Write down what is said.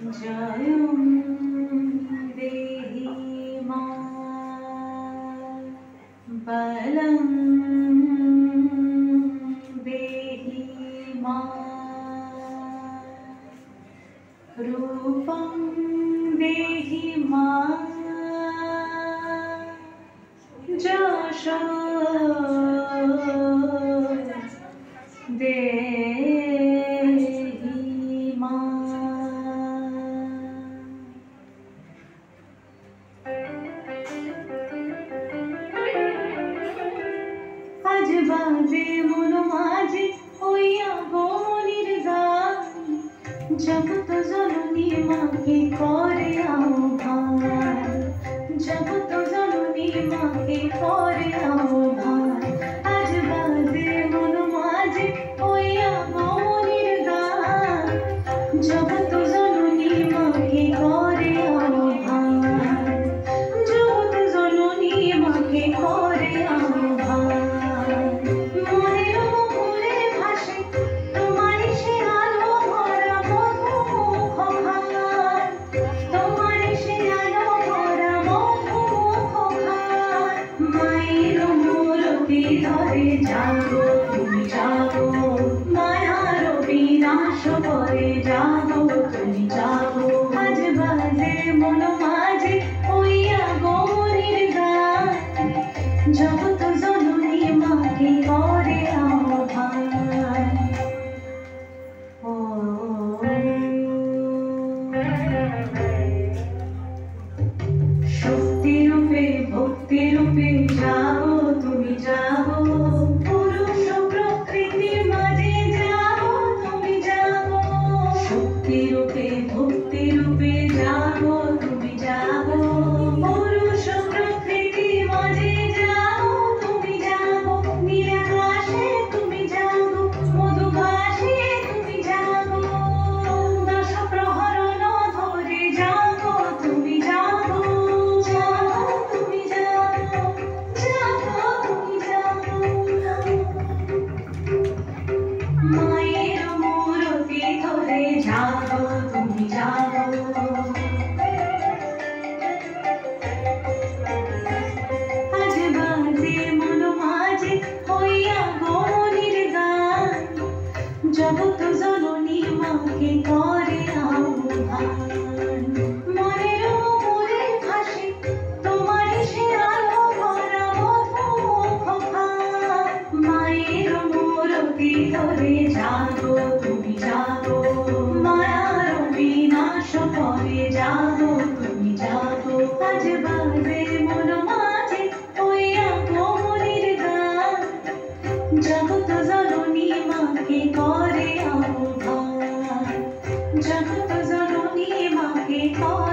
जयं देहि मा बलं देहि मा रूपं देहि मा যশো দেহি মা। আজ বাজে মন মাঝে হইয়া গমনির গান, জগৎ জননী মাকে করে আহ্বান, জগৎ জননী মাকে করে আহ্বান। আজ বাজে মন মাঝে হইয়া গমনির গান, জগৎ জননী মাকে করে আহ্বান, জগৎ জননী মাকে করে আহ্বান। মনের মুকুলে ভাসে তোমার সে আলো ভরা মধুমুখ গান, তোমার সে আলো ভরা মধুমুখ গান। মায়ের মূরতি ধরে জাগো তুমি জাগো, মায়ার বিনাশ করে জাগো তুমি জাগো। আজ বাজে মন মাঝে হইয়া গমনির গান, জগৎ জননী মাকে করে আহ্বান। ও শক্তি রূপে ভক্তি রূপে যাও তুমি যাও, পুরুষ প্রকৃতির মাঝে যাও তুমি যাও। শক্তি রূপে ভক্তি রূপে যাও তুমি যাও, পুরুষ প্রকৃতির মাঝে যাও তুমি যাও। নীলাকাশে তুমি যাও, মধুঘাসে তুমি যাও, দশ প্রহরণ ধরে যাও তুমি যাও। যাও তুমি যাও, যাও তুমি যাও। মায়ের মূরতি ধরে যাও তুমি যাও। আজ বাজে মন মাঝে হইয়া গমনির গান, জগৎ জননী মাকে করে আহ্বান। মনের মুকুলে ভাসে তোমার সে আলো ভরা মধুমুখ গান। মায়ের মূরতি ধরে জাগো তুমি জাগো, মায়ার বিনাশ করে জাগো তুমি জাগো। আজ বাজে মন মাঝে হইয়া গমনির গান, জগৎ জননী মাকে করে আহ্বান, জগৎ জননী মাকে করে